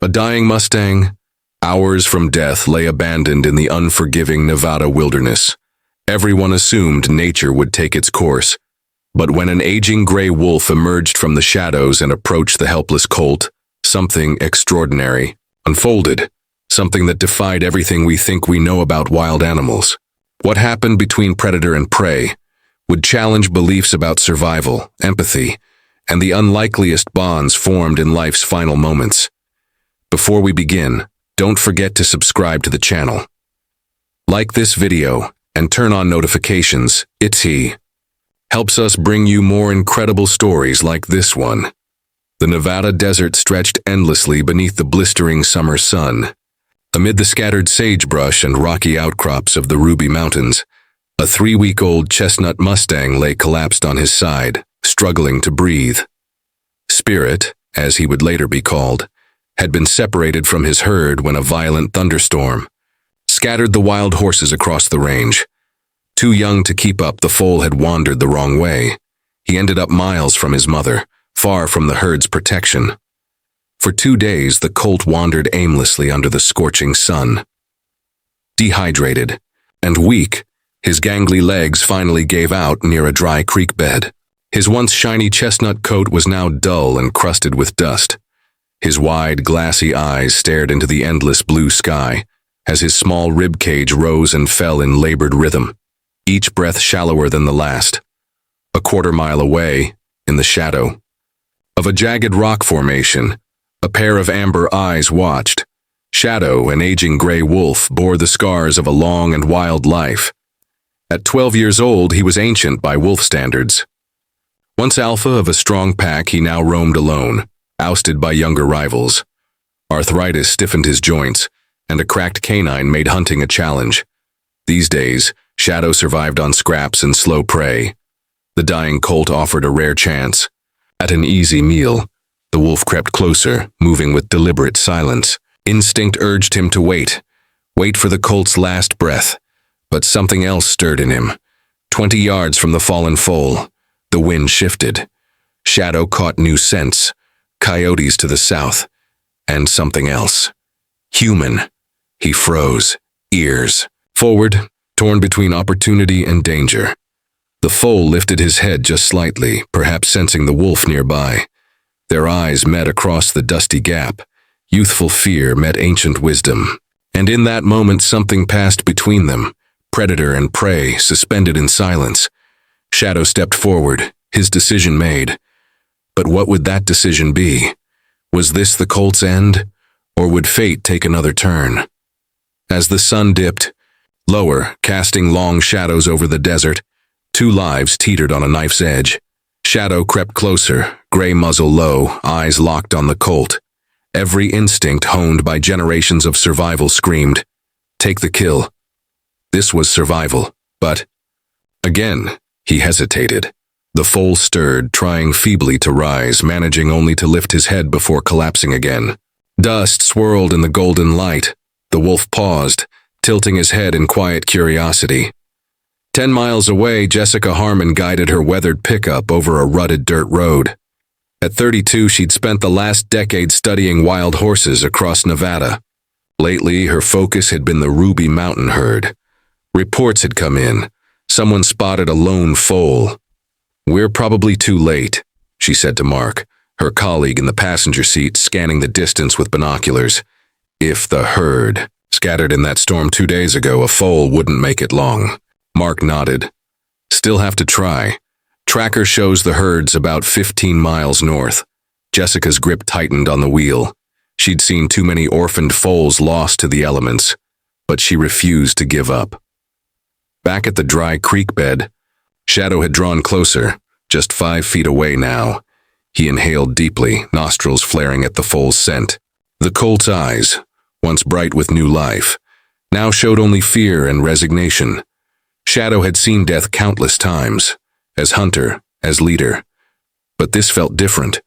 A dying Mustang, hours from death, lay abandoned in the unforgiving Nevada wilderness. Everyone assumed nature would take its course, but when an aging gray wolf emerged from the shadows and approached the helpless colt, something extraordinary unfolded, something that defied everything we think we know about wild animals. What happened between predator and prey would challenge beliefs about survival, empathy, and the unlikeliest bonds formed in life's final moments. Before we begin, don't forget to subscribe to the channel. Like this video and turn on notifications. He helps us bring you more incredible stories like this one. The Nevada desert stretched endlessly beneath the blistering summer sun. Amid the scattered sagebrush and rocky outcrops of the Ruby Mountains, a 3-week-old chestnut Mustang lay collapsed on his side, struggling to breathe. Spirit, as he would later be called, had been separated from his herd when a violent thunderstorm scattered the wild horses across the range. Too young to keep up, the foal had wandered the wrong way. He ended up miles from his mother, far from the herd's protection. For 2 days, the colt wandered aimlessly under the scorching sun. Dehydrated and weak, his gangly legs finally gave out near a dry creek bed. His once shiny chestnut coat was now dull and crusted with dust. His wide, glassy eyes stared into the endless blue sky as his small rib cage rose and fell in labored rhythm, each breath shallower than the last. A quarter-mile away, in the shadow of a jagged rock formation, a pair of amber eyes watched. Shadow, an aging gray wolf, bore the scars of a long and wild life. At 12 years old, he was ancient by wolf standards. Once alpha of a strong pack, he now roamed alone, ousted by younger rivals. Arthritis stiffened his joints, and a cracked canine made hunting a challenge. These days, Shadow survived on scraps and slow prey. The dying colt offered a rare chance. At an easy meal, the wolf crept closer, moving with deliberate silence. Instinct urged him to wait for the colt's last breath. But something else stirred in him. 20 yards from the fallen foal, the wind shifted. Shadow caught new scents, coyotes to the south, and something else. Human. He froze, ears forward, torn between opportunity and danger. The foal lifted his head just slightly, perhaps sensing the wolf nearby. Their eyes met across the dusty gap. Youthful fear met ancient wisdom. And in that moment something passed between them. Predator and prey suspended in silence. Shadow stepped forward, his decision made. But what would that decision be? Was this the colt's end, or would fate take another turn? As the sun dipped lower, casting long shadows over the desert, 2 lives teetered on a knife's edge. Shadow crept closer, gray muzzle low, eyes locked on the colt. Every instinct honed by generations of survival screamed, "Take the kill." This was survival, but again, he hesitated. The foal stirred, trying feebly to rise, managing only to lift his head before collapsing again. Dust swirled in the golden light. The wolf paused, tilting his head in quiet curiosity. 10 miles away, Jessica Harmon guided her weathered pickup over a rutted dirt road. At 32, she'd spent the last decade studying wild horses across Nevada. Lately, her focus had been the Ruby Mountain herd. Reports had come in. Someone spotted a lone foal. "We're probably too late," she said to Mark, her colleague in the passenger seat, scanning the distance with binoculars. If the herd scattered in that storm 2 days ago, a foal wouldn't make it long. Mark nodded. "Still have to try. Tracker shows the herd's about 15 miles north." Jessica's grip tightened on the wheel. She'd seen too many orphaned foals lost to the elements, but she refused to give up. Back at the dry creek bed, Shadow had drawn closer, just 5 feet away now. He inhaled deeply, nostrils flaring at the foal's scent. The colt's eyes, once bright with new life, now showed only fear and resignation. Shadow had seen death countless times, as hunter, as leader, but this felt different.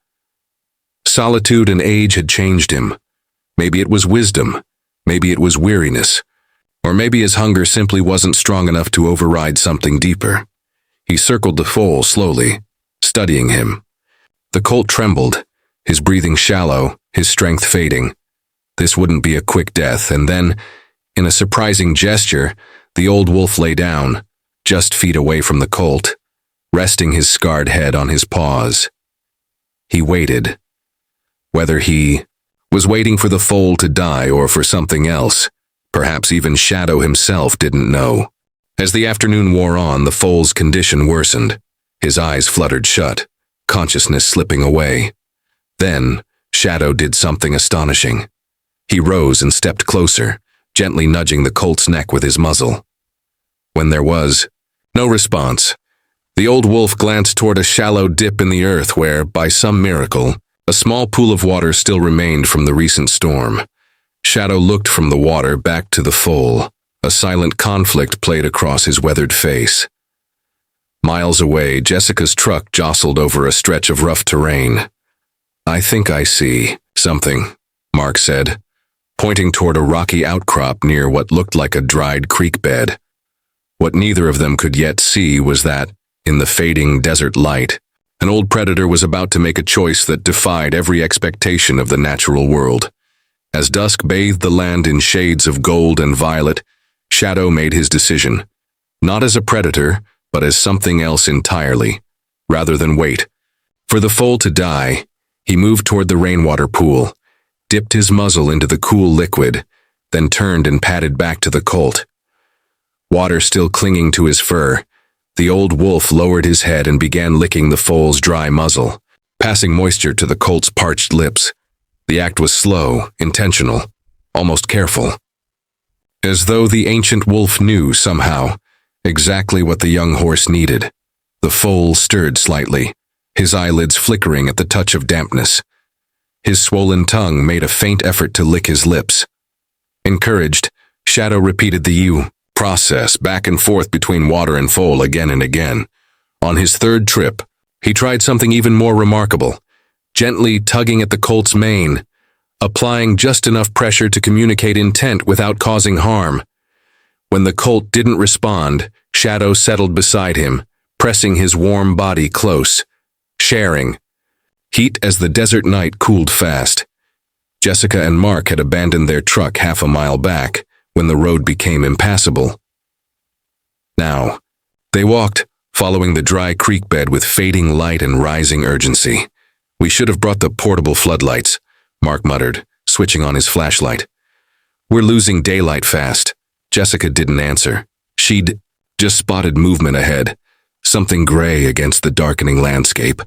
Solitude and age had changed him. Maybe it was wisdom, maybe it was weariness, or maybe his hunger simply wasn't strong enough to override something deeper. He circled the foal slowly, studying him. The colt trembled, his breathing shallow, his strength fading. this wouldn't be a quick death, and then, in a surprising gesture, the old wolf lay down, just feet away from the colt, resting his scarred head on his paws. He waited. Whether he was waiting for the foal to die or for something else, perhaps even Shadow himself didn't know. As the afternoon wore on, the foal's condition worsened. His eyes fluttered shut, consciousness slipping away. Then, Shadow did something astonishing. He rose and stepped closer, gently nudging the colt's neck with his muzzle. When there was no response, the old wolf glanced toward a shallow dip in the earth where, by some miracle, a small pool of water still remained from the recent storm. Shadow looked from the water back to the foal. A silent conflict played across his weathered face. Miles away, Jessica's truck jostled over a stretch of rough terrain. "I think I see something," Mark said, pointing toward a rocky outcrop near what looked like a dried creek bed. What neither of them could yet see was that, in the fading desert light, an old predator was about to make a choice that defied every expectation of the natural world. As dusk bathed the land in shades of gold and violet, Shadow made his decision, not as a predator, but as something else entirely. Rather than wait for the foal to die, he moved toward the rainwater pool, dipped his muzzle into the cool liquid, then turned and padded back to the colt. Water still clinging to his fur, the old wolf lowered his head and began licking the foal's dry muzzle, passing moisture to the colt's parched lips. The act was slow, intentional, almost careful. As though the ancient wolf knew, somehow, exactly what the young horse needed. The foal stirred slightly, his eyelids flickering at the touch of dampness. His swollen tongue made a faint effort to lick his lips. Encouraged, Shadow repeated the process back and forth between water and foal again and again. On his third trip, he tried something even more remarkable, gently tugging at the colt's mane, applying just enough pressure to communicate intent without causing harm. When the colt didn't respond, Shadow settled beside him, pressing his warm body close, sharing heat as the desert night cooled fast. Jessica and Mark had abandoned their truck half a mile back when the road became impassable. Now, they walked, following the dry creek bed with fading light and rising urgency. "We should have brought the portable floodlights," Mark muttered, switching on his flashlight. "We're losing daylight fast." Jessica didn't answer. She'd just spotted movement ahead, something gray against the darkening landscape.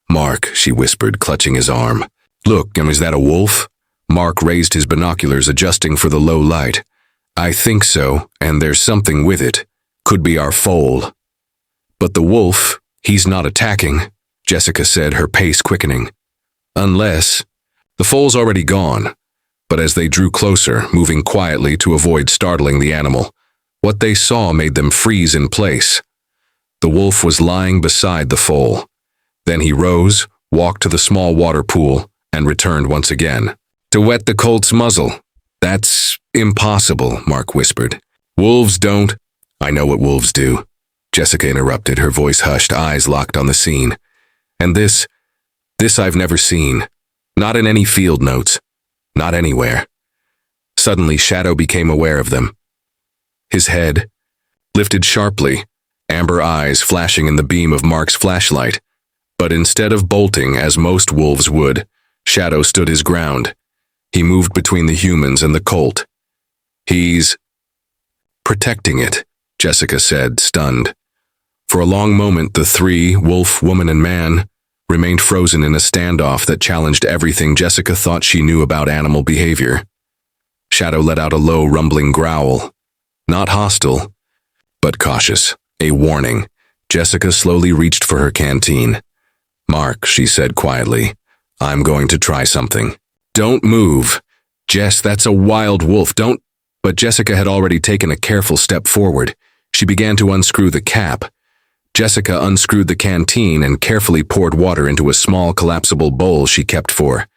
"Mark," she whispered, clutching his arm. "Look, is that a wolf?" Mark raised his binoculars, adjusting for the low light. "I think so, and there's something with it. Could be our foal." "But the wolf, he's not attacking," Jessica said, her pace quickening. "Unless..." The foal's already gone. But as they drew closer, moving quietly to avoid startling the animal, what they saw made them freeze in place. The wolf was lying beside the foal. Then he rose, walked to the small water pool, and returned once again. "To wet the colt's muzzle." "That's impossible," Mark whispered. "Wolves don't..." "I know what wolves do," Jessica interrupted, her voice hushed, eyes locked on the scene. "And this I've never seen. Not in any field notes. Not anywhere." Suddenly, Shadow became aware of them. His head lifted sharply, amber eyes flashing in the beam of Mark's flashlight. But instead of bolting, as most wolves would, Shadow stood his ground. He moved between the humans and the colt. "He's protecting it," Jessica said, stunned. For a long moment, the three, wolf, woman, and man, remained frozen in a standoff that challenged everything Jessica thought she knew about animal behavior. Shadow let out a low, rumbling growl. Not hostile, but cautious. A warning. Jessica slowly reached for her canteen. "Mark," she said quietly, "I'm going to try something." "Don't move." "Jess, that's a wild wolf, don't..." But Jessica had already taken a careful step forward. She began to unscrew the cap. Jessica unscrewed the canteen and carefully poured water into a small collapsible bowl she kept for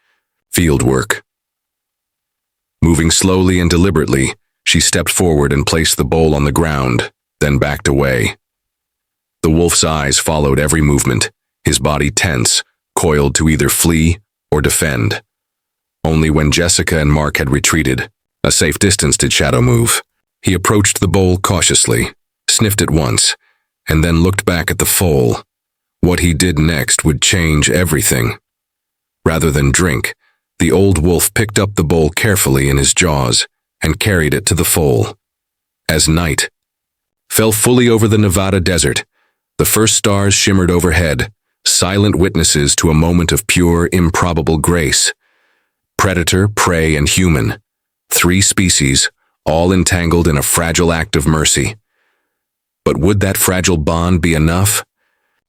field work. Moving slowly and deliberately, she stepped forward and placed the bowl on the ground, then backed away. The wolf's eyes followed every movement, his body tense, coiled to either flee or defend. Only when Jessica and Mark had retreated, a safe distance, did Shadow move. He approached the bowl cautiously, sniffed it once, and then looked back at the foal. What he did next would change everything. Rather than drink, the old wolf picked up the bowl carefully in his jaws and carried it to the foal. As night fell fully over the Nevada desert, the first stars shimmered overhead, silent witnesses to a moment of pure, improbable grace. Predator, prey, and human, 3 species, all entangled in a fragile act of mercy. But would that fragile bond be enough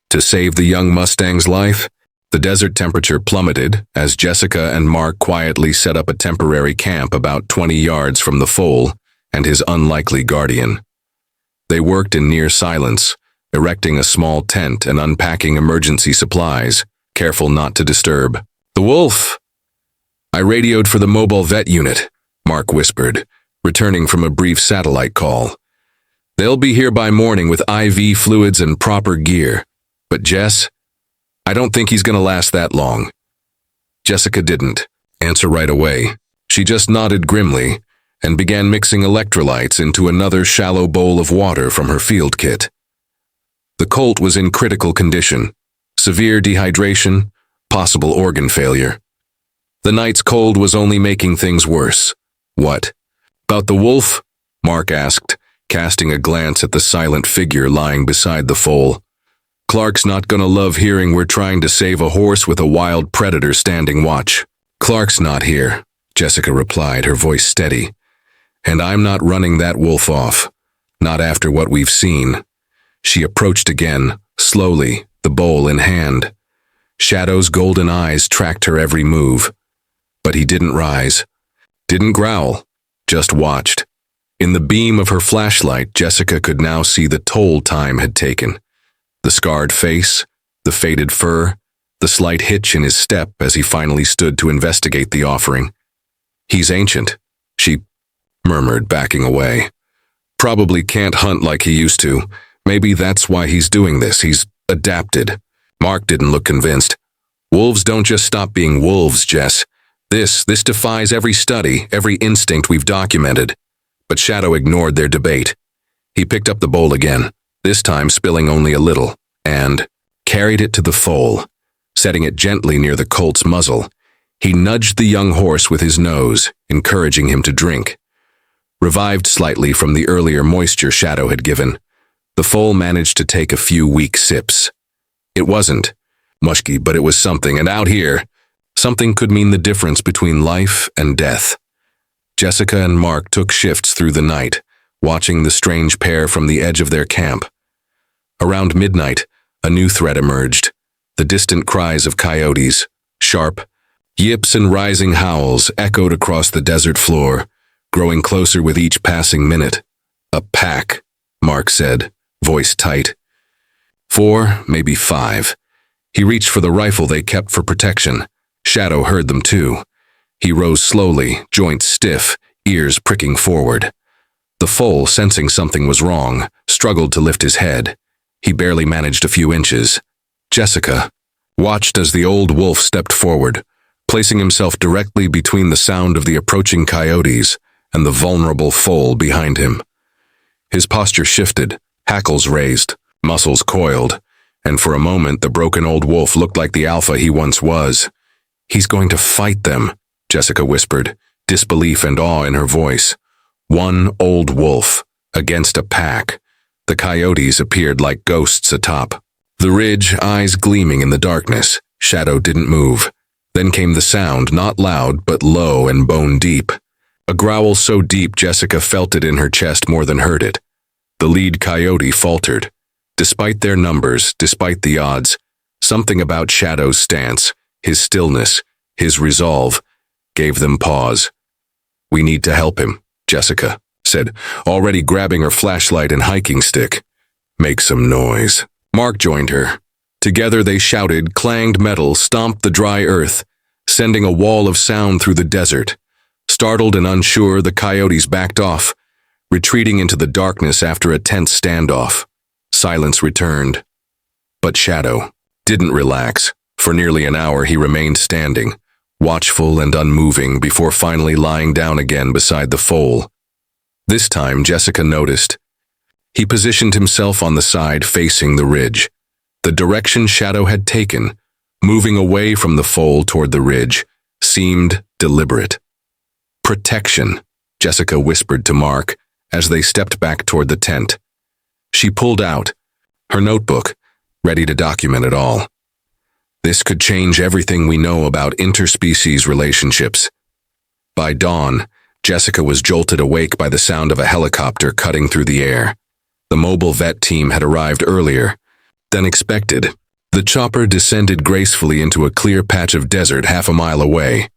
to save the young Mustang's life? The desert temperature plummeted as Jessica and Mark quietly set up a temporary camp about 20 yards from the foal and his unlikely guardian. They worked in near silence, erecting a small tent and unpacking emergency supplies, careful not to disturb. "The wolf!" "I radioed for the mobile vet unit," Mark whispered, returning from a brief satellite call. "They'll be here by morning with IV fluids and proper gear. But Jess, I don't think he's going to last that long." Jessica didn't answer right away. She just nodded grimly and began mixing electrolytes into another shallow bowl of water from her field kit. The colt was in critical condition: severe dehydration, possible organ failure. The night's cold was only making things worse. "What about the wolf?" Mark asked, casting a glance at the silent figure lying beside the foal. "Clark's not gonna love hearing we're trying to save a horse with a wild predator standing watch." "Clark's not here," Jessica replied, her voice steady. "And I'm not running that wolf off. Not after what we've seen." She approached again, slowly, the bowl in hand. Shadow's golden eyes tracked her every move. But he didn't rise, didn't growl, just watched. In the beam of her flashlight, Jessica could now see the toll time had taken. The scarred face, the faded fur, the slight hitch in his step as he finally stood to investigate the offering. "He's ancient," she murmured, backing away. "Probably can't hunt like he used to. Maybe that's why he's doing this. He's adapted." Mark didn't look convinced. "Wolves don't just stop being wolves, Jess. This defies every study, every instinct we've documented." But Shadow ignored their debate. He picked up the bowl again, this time spilling only a little, and carried it to the foal. Setting it gently near the colt's muzzle, he nudged the young horse with his nose, encouraging him to drink. Revived slightly from the earlier moisture Shadow had given, the foal managed to take a few weak sips. It wasn't musky, but it was something, and out here, something could mean the difference between life and death. Jessica and Mark took shifts through the night, watching the strange pair from the edge of their camp. Around midnight, a new threat emerged: the distant cries of coyotes. Sharp yips and rising howls echoed across the desert floor, growing closer with each passing minute. "A pack," Mark said, voice tight. 4, maybe 5. He reached for the rifle they kept for protection. Shadow heard them too. He rose slowly, joints stiff, ears pricking forward. The foal, sensing something was wrong, struggled to lift his head. He barely managed a few inches. Jessica watched as the old wolf stepped forward, placing himself directly between the sound of the approaching coyotes and the vulnerable foal behind him. His posture shifted, hackles raised, muscles coiled, and for a moment the broken old wolf looked like the alpha he once was. "He's going to fight them," Jessica whispered, disbelief and awe in her voice. One old wolf against a pack. The coyotes appeared like ghosts atop the ridge, eyes gleaming in the darkness. Shadow didn't move. Then came the sound, not loud, but low and bone deep. A growl so deep Jessica felt it in her chest more than heard it. The lead coyote faltered. Despite their numbers, despite the odds, something about Shadow's stance, his stillness, his resolve, gave them pause. "We need to help him," Jessica said, already grabbing her flashlight and hiking stick. "Make some noise." Mark joined her. Together they shouted, clanged metal, stomped the dry earth, sending a wall of sound through the desert. Startled and unsure, the coyotes backed off, retreating into the darkness after a tense standoff. Silence returned. But Shadow didn't relax. For nearly an hour he remained standing, watchful and unmoving before finally lying down again beside the foal. This time, Jessica noticed. He positioned himself on the side facing the ridge, the direction Shadow had taken, moving away from the foal toward the ridge, seemed deliberate. "Protection," Jessica whispered to Mark as they stepped back toward the tent. She pulled out her notebook, ready to document it all. This could change everything we know about interspecies relationships. By dawn, Jessica was jolted awake by the sound of a helicopter cutting through the air. The mobile vet team had arrived earlier than expected. The chopper descended gracefully into a clear patch of desert half a mile away,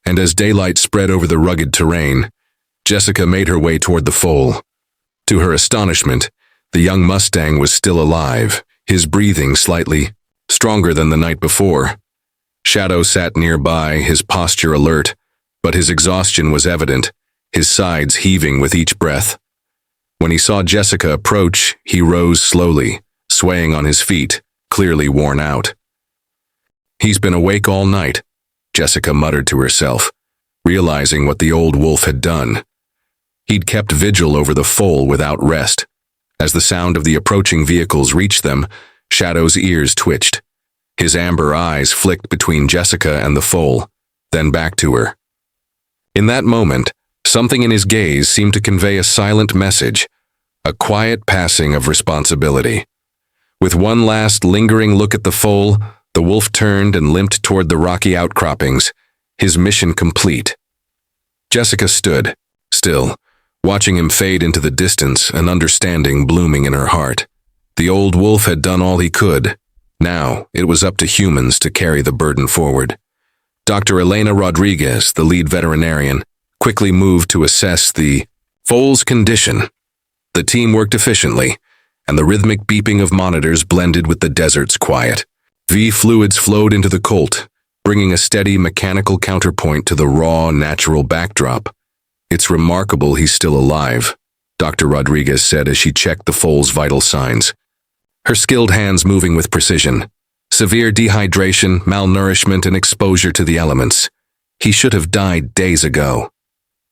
and as daylight spread over the rugged terrain, Jessica made her way toward the foal. To her astonishment, the young Mustang was still alive, his breathing slightly stronger than the night before. Shadow sat nearby, his posture alert, but his exhaustion was evident, his sides heaving with each breath. When he saw Jessica approach, he rose slowly, swaying on his feet, clearly worn out. "He's been awake all night," Jessica muttered to herself, realizing what the old wolf had done. He'd kept vigil over the foal without rest. As the sound of the approaching vehicles reached them, Shadow's ears twitched. His amber eyes flicked between Jessica and the foal, then back to her. In that moment, something in his gaze seemed to convey a silent message, a quiet passing of responsibility. With one last lingering look at the foal, the wolf turned and limped toward the rocky outcroppings, his mission complete. Jessica stood, still, watching him fade into the distance, an understanding blooming in her heart. The old wolf had done all he could. Now, it was up to humans to carry the burden forward. Dr. Elena Rodriguez, the lead veterinarian, quickly moved to assess the foal's condition. The team worked efficiently, and the rhythmic beeping of monitors blended with the desert's quiet. Fluids flowed into the colt, bringing a steady mechanical counterpoint to the raw, natural backdrop. "It's remarkable he's still alive," Dr. Rodriguez said as she checked the foal's vital signs. Her skilled hands moving with precision. Severe dehydration, malnourishment, and exposure to the elements. He should have died days ago.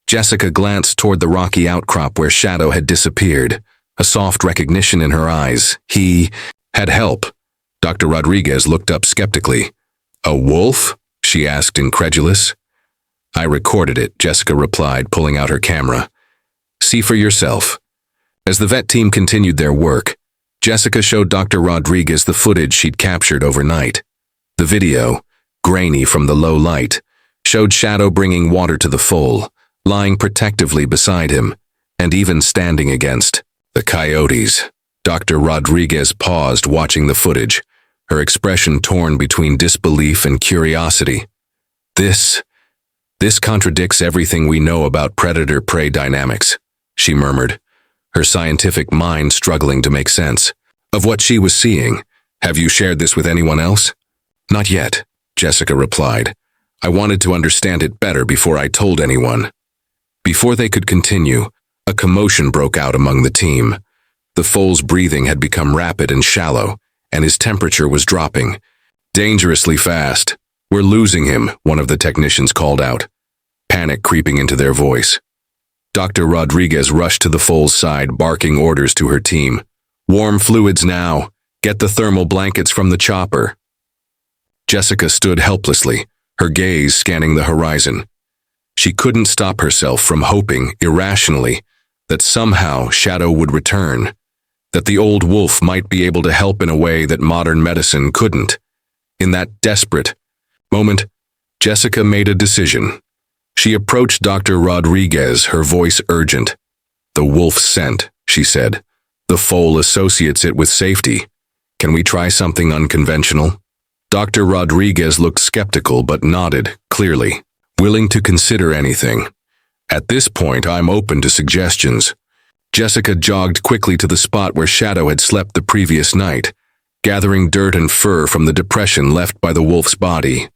Jessica glanced toward the rocky outcrop where Shadow had disappeared, a soft recognition in her eyes. He had help. Dr. Rodriguez looked up skeptically. "A wolf?" she asked, incredulous. "I recorded it," Jessica replied, pulling out her camera. "See for yourself." As the vet team continued their work, Jessica showed Dr. Rodriguez the footage she'd captured overnight. The video, grainy from the low light, showed Shadow bringing water to the foal, lying protectively beside him, and even standing against the coyotes. Dr. Rodriguez paused watching the footage, her expression torn between disbelief and curiosity. This contradicts everything we know about predator-prey dynamics," she murmured, her scientific mind struggling to make sense of what she was seeing. "Have you shared this with anyone else?" "Not yet," Jessica replied. "I wanted to understand it better before I told anyone." Before they could continue, a commotion broke out among the team. The foal's breathing had become rapid and shallow, and his temperature was dropping. "Dangerously fast. We're losing him," one of the technicians called out, panic creeping into their voice. Dr. Rodriguez rushed to the foal's side, barking orders to her team. "Warm fluids now. Get the thermal blankets from the chopper." Jessica stood helplessly, her gaze scanning the horizon. She couldn't stop herself from hoping, irrationally, that somehow Shadow would return, that the old wolf might be able to help in a way that modern medicine couldn't. In that desperate moment, Jessica made a decision. She approached Dr. Rodriguez, her voice urgent. "The wolf's scent," she said. "The foal associates it with safety. Can we try something unconventional?" Dr. Rodriguez looked skeptical but nodded, clearly, willing to consider anything. "At this point, I'm open to suggestions." Jessica jogged quickly to the spot where Shadow had slept the previous night, gathering dirt and fur from the depression left by the wolf's body.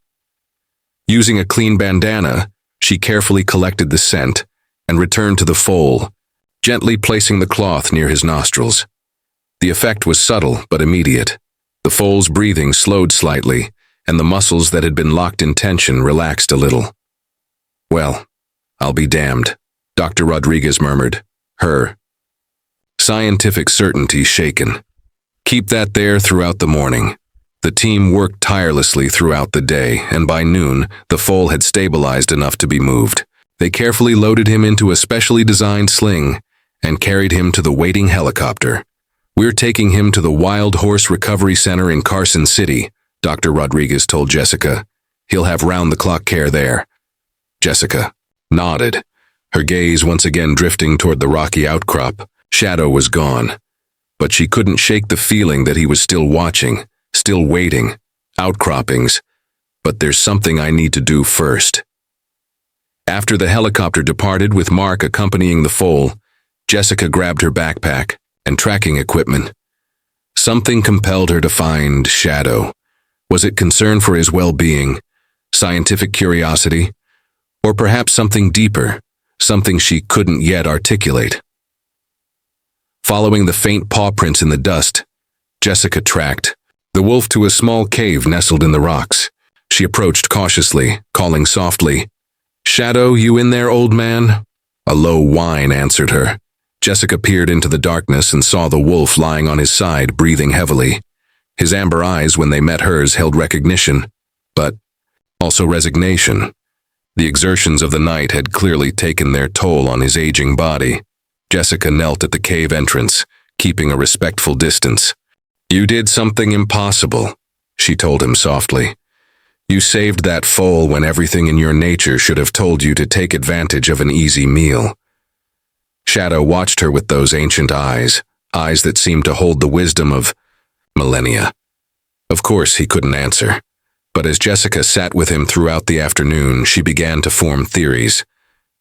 Using a clean bandana, she carefully collected the scent and returned to the foal, gently placing the cloth near his nostrils. The effect was subtle but immediate. The foal's breathing slowed slightly, and the muscles that had been locked in tension relaxed a little. "Well, I'll be damned," Dr. Rodriguez murmured. Her scientific certainty shaken. "Keep that there throughout the morning." The team worked tirelessly throughout the day, and by noon, the foal had stabilized enough to be moved. They carefully loaded him into a specially designed sling and carried him to the waiting helicopter. "We're taking him to the Wild Horse Recovery Center in Carson City," Dr. Rodriguez told Jessica. "He'll have round-the-clock care there." Jessica nodded, her gaze once again drifting toward the rocky outcrop. Shadow was gone, but she couldn't shake the feeling that he was still watching, still waiting. Outcroppings. But there's something I need to do first. After the helicopter departed with Mark accompanying the foal, Jessica grabbed her backpack and tracking equipment. Something compelled her to find Shadow. Was it concern for his well-being, scientific curiosity, or perhaps something deeper, something she couldn't yet articulate? Following the faint paw prints in the dust, Jessica tracked the wolf to a small cave nestled in the rocks. She approached cautiously, calling softly, "Shadow, you in there, old man?" A low whine answered her. Jessica peered into the darkness and saw the wolf lying on his side, breathing heavily. His amber eyes, when they met hers, held recognition, but also resignation. The exertions of the night had clearly taken their toll on his aging body. Jessica knelt at the cave entrance, keeping a respectful distance. "You did something impossible," she told him softly. "You saved that foal when everything in your nature should have told you to take advantage of an easy meal." Shadow watched her with those ancient eyes, eyes that seemed to hold the wisdom of millennia. Of course, he couldn't answer. But as Jessica sat with him throughout the afternoon, she began to form theories.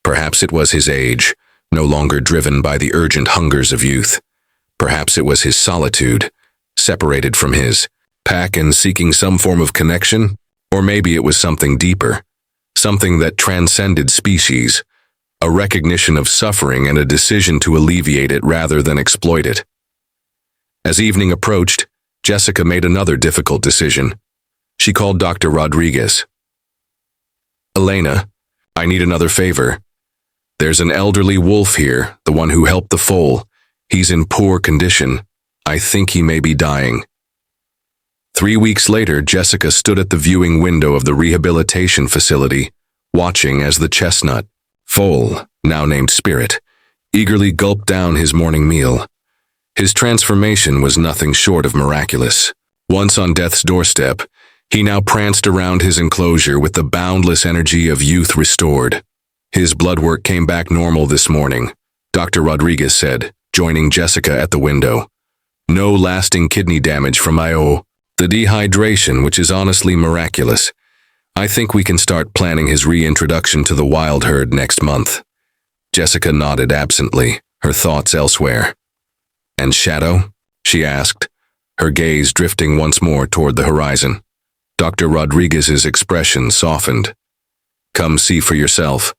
Perhaps it was his age, no longer driven by the urgent hungers of youth. Perhaps it was his solitude, separated from his pack and seeking some form of connection. Or maybe it was something deeper, something that transcended species, a recognition of suffering and a decision to alleviate it rather than exploit it. As evening approached, Jessica made another difficult decision. She called Dr. Rodriguez. "Elena, I need another favor. There's an elderly wolf here, the one who helped the foal. He's in poor condition. I think he may be dying." 3 weeks later, Jessica stood at the viewing window of the rehabilitation facility, watching as the chestnut, Foal, now named Spirit, eagerly gulped down his morning meal. His transformation was nothing short of miraculous. Once on death's doorstep, he now pranced around his enclosure with the boundless energy of youth restored. "His blood work came back normal this morning," Dr. Rodriguez said, joining Jessica at the window. "No lasting kidney damage from the dehydration, which is honestly miraculous. I think we can start planning his reintroduction to the wild herd next month." Jessica nodded absently, her thoughts elsewhere. "And Shadow?" she asked, her gaze drifting once more toward the horizon. Dr. Rodriguez's expression softened. "Come see for yourself."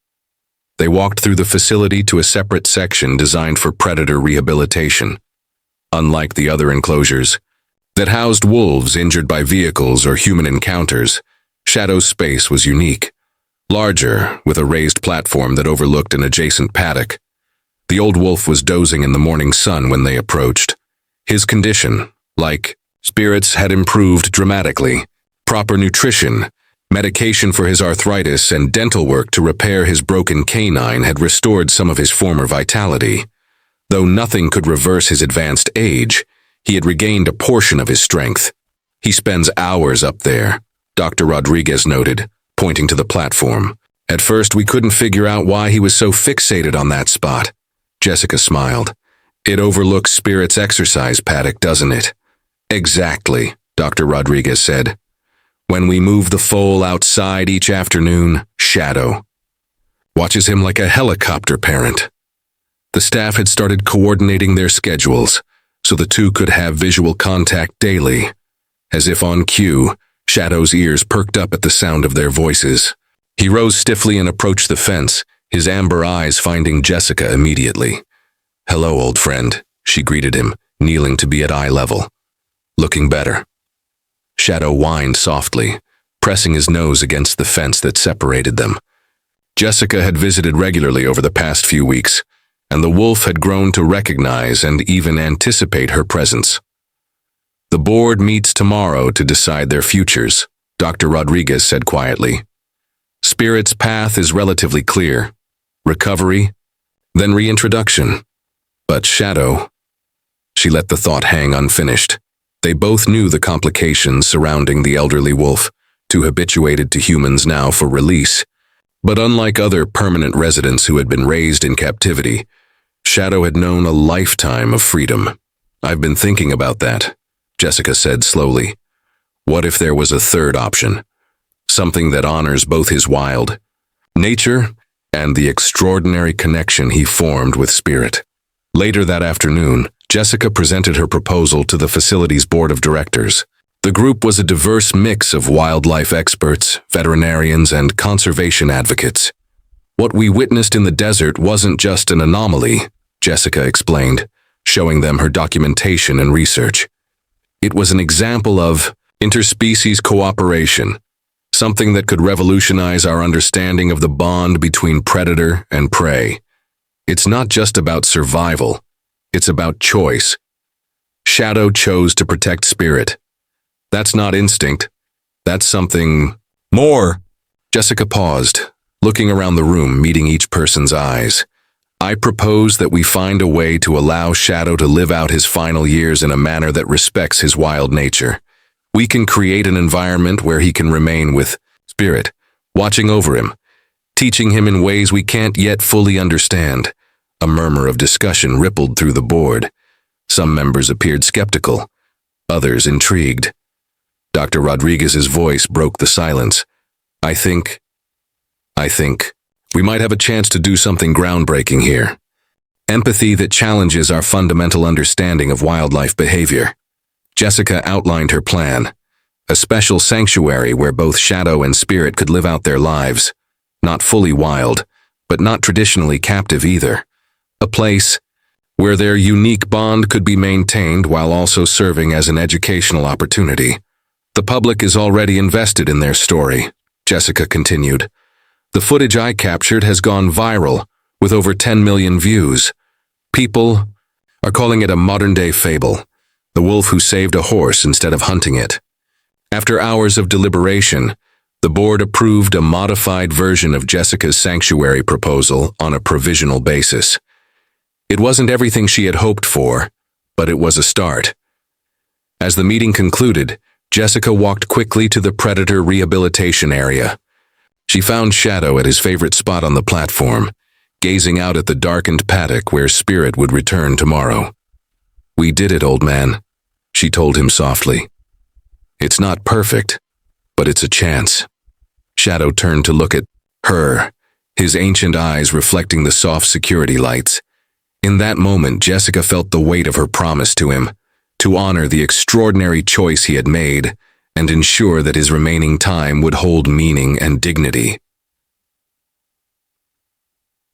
They walked through the facility to a separate section designed for predator rehabilitation. Unlike the other enclosures that housed wolves injured by vehicles or human encounters, Shadow's space was unique. Larger, with a raised platform that overlooked an adjacent paddock. The old wolf was dozing in the morning sun when they approached. His condition, like Spirit's, had improved dramatically. Proper nutrition, medication for his arthritis, and dental work to repair his broken canine had restored some of his former vitality. Though nothing could reverse his advanced age, he had regained a portion of his strength. "He spends hours up there," Dr. Rodriguez noted, pointing to the platform. "At first we couldn't figure out why he was so fixated on that spot." Jessica smiled. "It overlooks Spirit's exercise paddock, doesn't it?" "Exactly," Dr. Rodriguez said. "When we move the foal outside each afternoon, Shadow watches him like a helicopter parent." The staff had started coordinating their schedules, so the two could have visual contact daily. As if on cue, Shadow's ears perked up at the sound of their voices. He rose stiffly and approached the fence, his amber eyes finding Jessica immediately. "Hello, old friend," she greeted him, kneeling to be at eye level. "Looking better." Shadow whined softly, pressing his nose against the fence that separated them. Jessica had visited regularly over the past few weeks, and the wolf had grown to recognize and even anticipate her presence. "The board meets tomorrow to decide their futures," Dr. Rodriguez said quietly. "Spirit's path is relatively clear. Recovery, then reintroduction. But Shadow—" She let the thought hang unfinished. They both knew the complications surrounding the elderly wolf, too habituated to humans now for release. But unlike other permanent residents who had been raised in captivity, Shadow had known a lifetime of freedom. "I've been thinking about that," Jessica said slowly. "What if there was a third option? Something that honors both his wild nature and the extraordinary connection he formed with Spirit." Later that afternoon, Jessica presented her proposal to the facility's board of directors. The group was a diverse mix of wildlife experts, veterinarians, and conservation advocates. "What we witnessed in the desert wasn't just an anomaly," Jessica explained, showing them her documentation and research. "It was an example of interspecies cooperation, something that could revolutionize our understanding of the bond between predator and prey. It's not just about survival, it's about choice. Shadow chose to protect Spirit. That's not instinct. That's something more." Jessica paused, looking around the room, meeting each person's eyes. "I propose that we find a way to allow Shadow to live out his final years in a manner that respects his wild nature. We can create an environment where he can remain with Spirit, watching over him, teaching him in ways we can't yet fully understand." A murmur of discussion rippled through the board. Some members appeared skeptical, others intrigued. Dr. Rodriguez's voice broke the silence. I think we might have a chance to do something groundbreaking here. Empathy that challenges our fundamental understanding of wildlife behavior." Jessica outlined her plan, a special sanctuary where both Shadow and Spirit could live out their lives, not fully wild, but not traditionally captive either. A place where their unique bond could be maintained while also serving as an educational opportunity. "The public is already invested in their story," Jessica continued. "The footage I captured has gone viral, with over 10 million views. People are calling it a modern-day fable, the wolf who saved a horse instead of hunting it." After hours of deliberation, the board approved a modified version of Jessica's sanctuary proposal on a provisional basis. It wasn't everything she had hoped for, but it was a start. As the meeting concluded, Jessica walked quickly to the predator rehabilitation area. She found Shadow at his favorite spot on the platform, gazing out at the darkened paddock where Spirit would return tomorrow. "We did it, old man," she told him softly. "It's not perfect, but it's a chance." Shadow turned to look at her, his ancient eyes reflecting the soft security lights. In that moment, Jessica felt the weight of her promise to him, to honor the extraordinary choice he had made and ensure that his remaining time would hold meaning and dignity.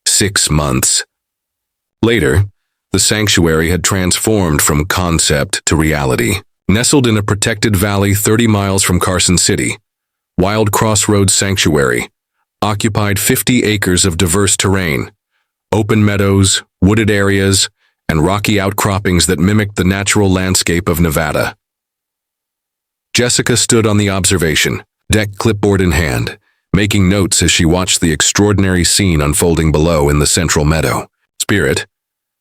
6 months. Later, the sanctuary had transformed from concept to reality. Nestled in a protected valley 30 miles from Carson City, Wild Crossroads Sanctuary occupied 50 acres of diverse terrain, open meadows, wooded areas, and rocky outcroppings that mimicked the natural landscape of Nevada. Jessica stood on the observation deck, clipboard in hand, making notes as she watched the extraordinary scene unfolding below in the central meadow. Spirit,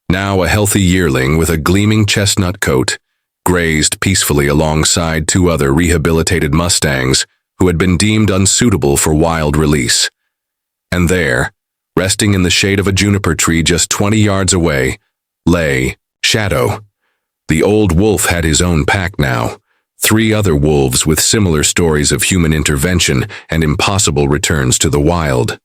now a healthy yearling with a gleaming chestnut coat, grazed peacefully alongside 2 other rehabilitated Mustangs who had been deemed unsuitable for wild release. And there, resting in the shade of a juniper tree just 20 yards away, lay Shadow. The old wolf had his own pack now, 3 other wolves with similar stories of human intervention and impossible returns to the wild.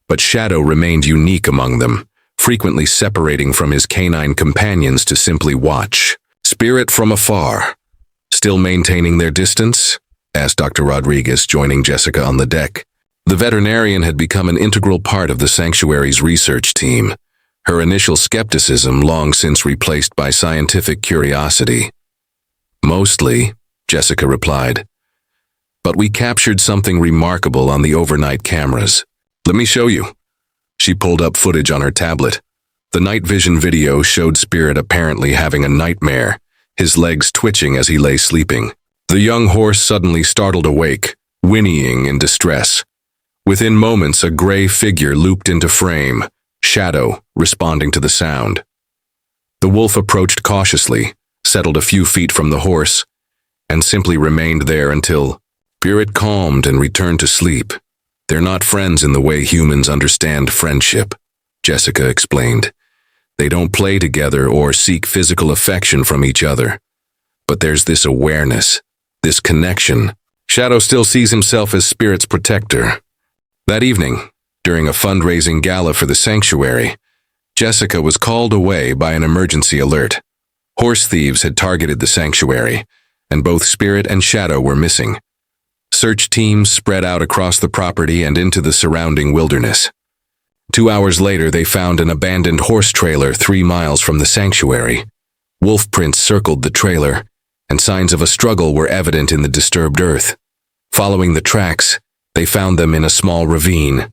But Shadow remained unique among them, frequently separating from his canine companions to simply watch. Spirit from afar. "Still maintaining their distance?" asked Dr. Rodriguez, joining Jessica on the deck. The veterinarian had become an integral part of the sanctuary's research team, her initial skepticism long since replaced by scientific curiosity. "Mostly," Jessica replied. But we captured something remarkable on the overnight cameras. Let me show you. She pulled up footage on her tablet. The night vision video showed Spirit apparently having a nightmare, his legs twitching as he lay sleeping. The young horse suddenly startled awake, whinnying in distress. Within moments, a gray figure looped into frame, Shadow responding to the sound. The wolf approached cautiously, settled a few feet from the horse, and simply remained there until Spirit calmed and returned to sleep. They're not friends in the way humans understand friendship, Jessica explained. They don't play together or seek physical affection from each other. But there's this awareness, this connection. Shadow still sees himself as Spirit's protector. That evening, during a fundraising gala for the sanctuary, Jessica was called away by an emergency alert. Horse thieves had targeted the sanctuary, and both Spirit and Shadow were missing. Search teams spread out across the property and into the surrounding wilderness. 2 hours later, they found an abandoned horse trailer 3 miles from the sanctuary. Wolf prints circled the trailer, and signs of a struggle were evident in the disturbed earth. Following the tracks, they found them in a small ravine.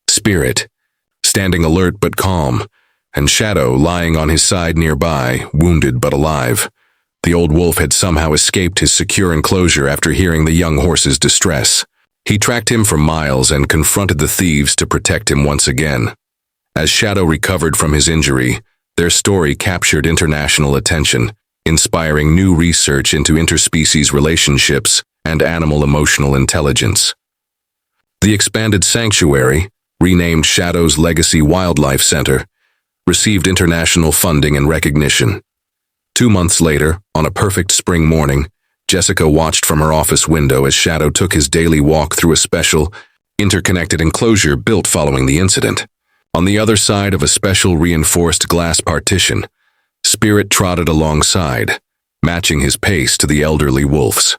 Spirit, standing alert but calm, and Shadow lying on his side nearby, wounded but alive. The old wolf had somehow escaped his secure enclosure after hearing the young horse's distress. He tracked him for miles and confronted the thieves to protect him once again. As Shadow recovered from his injury, their story captured international attention, inspiring new research into interspecies relationships and animal emotional intelligence. The expanded sanctuary, renamed Shadow's Legacy Wildlife Center, received international funding and recognition. 2 months later, on a perfect spring morning, Jessica watched from her office window as Shadow took his daily walk through a special, interconnected enclosure built following the incident. On the other side of a special reinforced glass partition, Spirit trotted alongside, matching his pace to the elderly wolf's.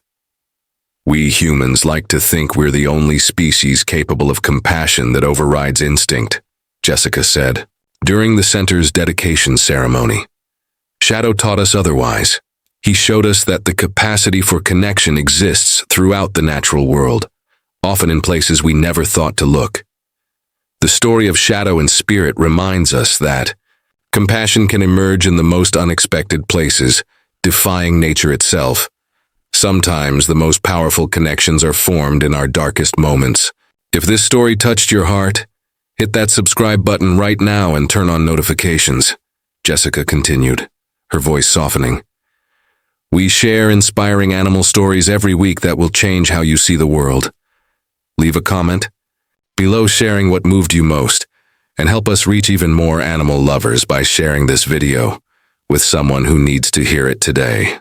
We humans like to think we're the only species capable of compassion that overrides instinct, Jessica said. During the center's dedication ceremony, Shadow taught us otherwise. He showed us that the capacity for connection exists throughout the natural world, often in places we never thought to look. The story of Shadow and Spirit reminds us that compassion can emerge in the most unexpected places, defying nature itself. Sometimes the most powerful connections are formed in our darkest moments. If this story touched your heart, hit that subscribe button right now and turn on notifications, Jessica continued, her voice softening. We share inspiring animal stories every week that will change how you see the world. Leave a comment below sharing what moved you most, and help us reach even more animal lovers by sharing this video with someone who needs to hear it today.